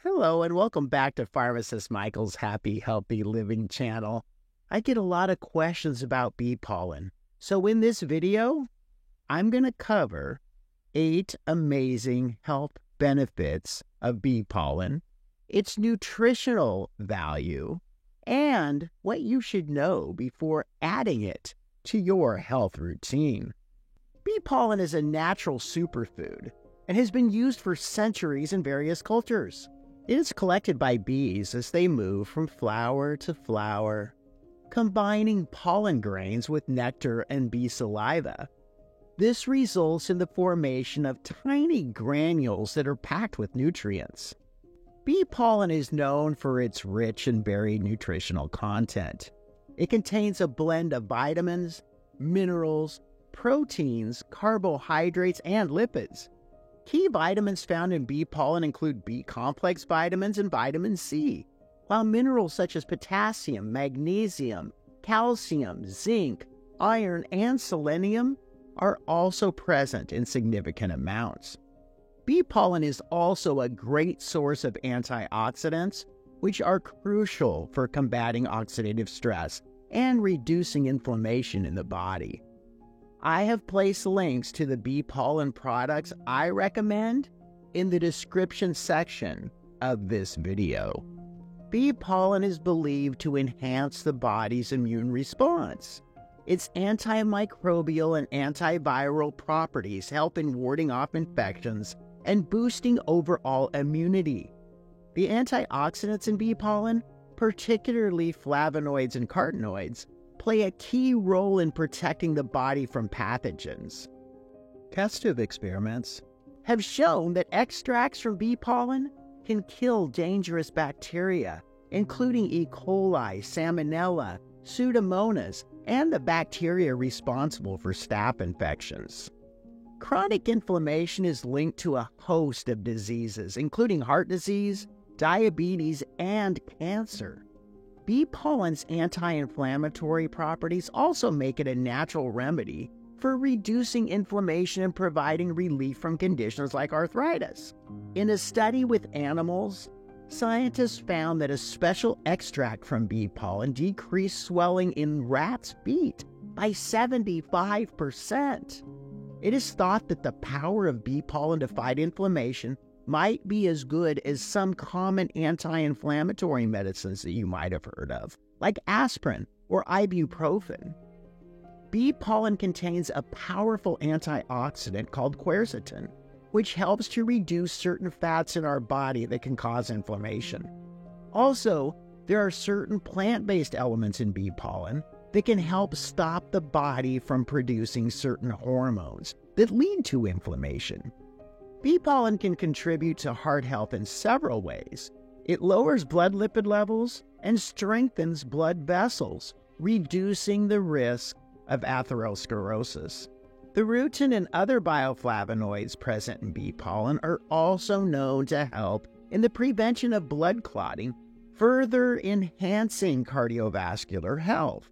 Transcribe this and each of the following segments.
Hello and welcome back to Pharmacist Michael's Happy Healthy Living channel. I get a lot of questions about bee pollen. So in this video, I'm going to cover 8 amazing health benefits of bee pollen, its nutritional value, and what you should know before adding it to your health routine. Bee pollen is a natural superfood and has been used for centuries in various cultures. It is collected by bees as they move from flower to flower, combining pollen grains with nectar and bee saliva. This results in the formation of tiny granules that are packed with nutrients. Bee pollen is known for its rich and varied nutritional content. It contains a blend of vitamins, minerals, proteins, carbohydrates, and lipids. Key vitamins found in bee pollen include B-complex vitamins and vitamin C, while minerals such as potassium, magnesium, calcium, zinc, iron, and selenium are also present in significant amounts. Bee pollen is also a great source of antioxidants, which are crucial for combating oxidative stress and reducing inflammation in the body. I have placed links to the bee pollen products I recommend in the description section of this video. Bee pollen is believed to enhance the body's immune response. Its antimicrobial and antiviral properties help in warding off infections and boosting overall immunity. The antioxidants in bee pollen, particularly flavonoids and carotenoids, play a key role in protecting the body from pathogens. Test tube experiments have shown that extracts from bee pollen can kill dangerous bacteria, including E. coli, Salmonella, Pseudomonas, and the bacteria responsible for staph infections. Chronic inflammation is linked to a host of diseases, including heart disease, diabetes, and cancer. Bee pollen's anti-inflammatory properties also make it a natural remedy for reducing inflammation and providing relief from conditions like arthritis. In a study with animals, scientists found that a special extract from bee pollen decreased swelling in rats' feet by 75%. It is thought that the power of bee pollen to fight inflammation might be as good as some common anti-inflammatory medicines that you might have heard of, like aspirin or ibuprofen. Bee pollen contains a powerful antioxidant called quercetin, which helps to reduce certain fats in our body that can cause inflammation. Also, there are certain plant-based elements in bee pollen that can help stop the body from producing certain hormones that lead to inflammation. Bee pollen can contribute to heart health in several ways. It lowers blood lipid levels and strengthens blood vessels, reducing the risk of atherosclerosis. The rutin and other bioflavonoids present in bee pollen are also known to help in the prevention of blood clotting, further enhancing cardiovascular health.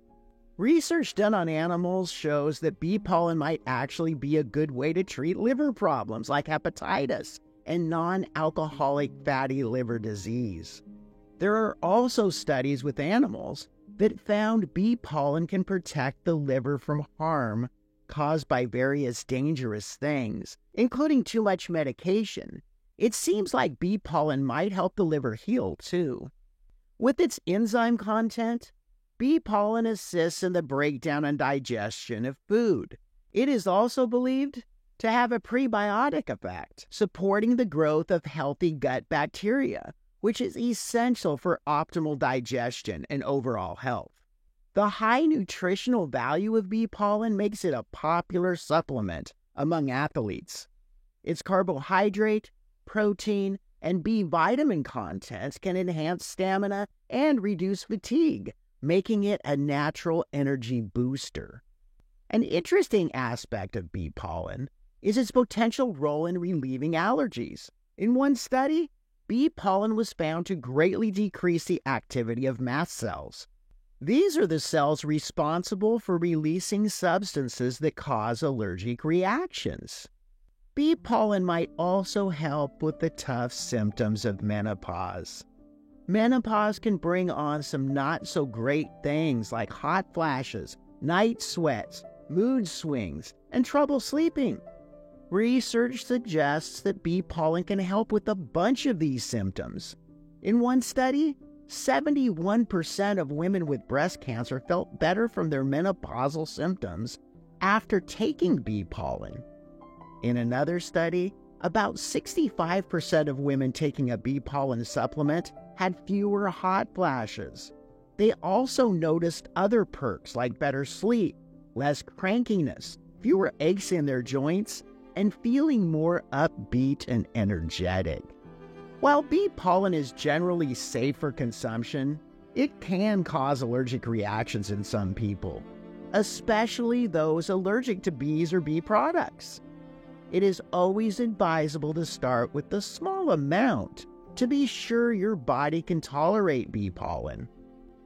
Research done on animals shows that bee pollen might actually be a good way to treat liver problems like hepatitis and non-alcoholic fatty liver disease. There are also studies with animals that found bee pollen can protect the liver from harm caused by various dangerous things, including too much medication. It seems like bee pollen might help the liver heal too. With its enzyme content, bee pollen assists in the breakdown and digestion of food. It is also believed to have a prebiotic effect, supporting the growth of healthy gut bacteria, which is essential for optimal digestion and overall health. The high nutritional value of bee pollen makes it a popular supplement among athletes. Its carbohydrate, protein, and B vitamin content can enhance stamina and reduce fatigue, making it a natural energy booster. An interesting aspect of bee pollen is its potential role in relieving allergies. In one study, bee pollen was found to greatly decrease the activity of mast cells. These are the cells responsible for releasing substances that cause allergic reactions. Bee pollen might also help with the tough symptoms of menopause. Menopause can bring on some not-so-great things like hot flashes, night sweats, mood swings, and trouble sleeping. Research suggests that bee pollen can help with a bunch of these symptoms. In one study, 71% of women with breast cancer felt better from their menopausal symptoms after taking bee pollen. In another study, about 65% of women taking a bee pollen supplement had fewer hot flashes. They also noticed other perks like better sleep, less crankiness, fewer aches in their joints, and feeling more upbeat and energetic. While bee pollen is generally safe for consumption, it can cause allergic reactions in some people, especially those allergic to bees or bee products. It is always advisable to start with a small amount to be sure your body can tolerate bee pollen.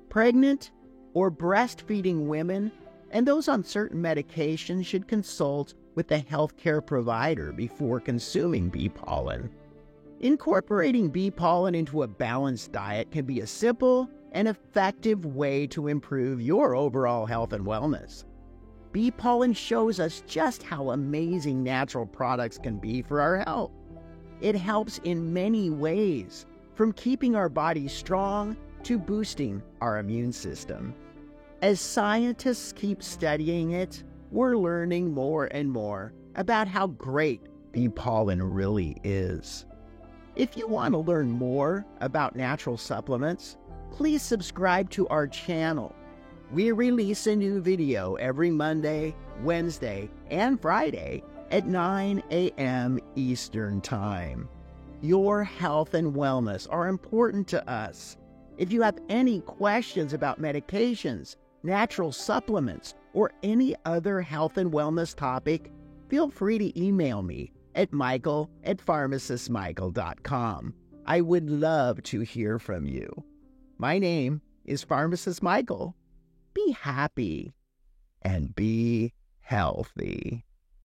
Pregnant or breastfeeding women and those on certain medications should consult with a healthcare provider before consuming bee pollen. Incorporating bee pollen into a balanced diet can be a simple and effective way to improve your overall health and wellness. Bee pollen shows us just how amazing natural products can be for our health. It helps in many ways, from keeping our bodies strong to boosting our immune system. As scientists keep studying it, we're learning more and more about how great bee pollen really is. If you want to learn more about natural supplements, please subscribe to our channel. We release a new video every Monday, Wednesday, and Friday at 9 a.m. Eastern Time. Your health and wellness are important to us. If you have any questions about medications, natural supplements, or any other health and wellness topic, feel free to email me at michael@pharmacistmichael.com. I would love to hear from you. My name is Pharmacist Michael. Be happy and be healthy.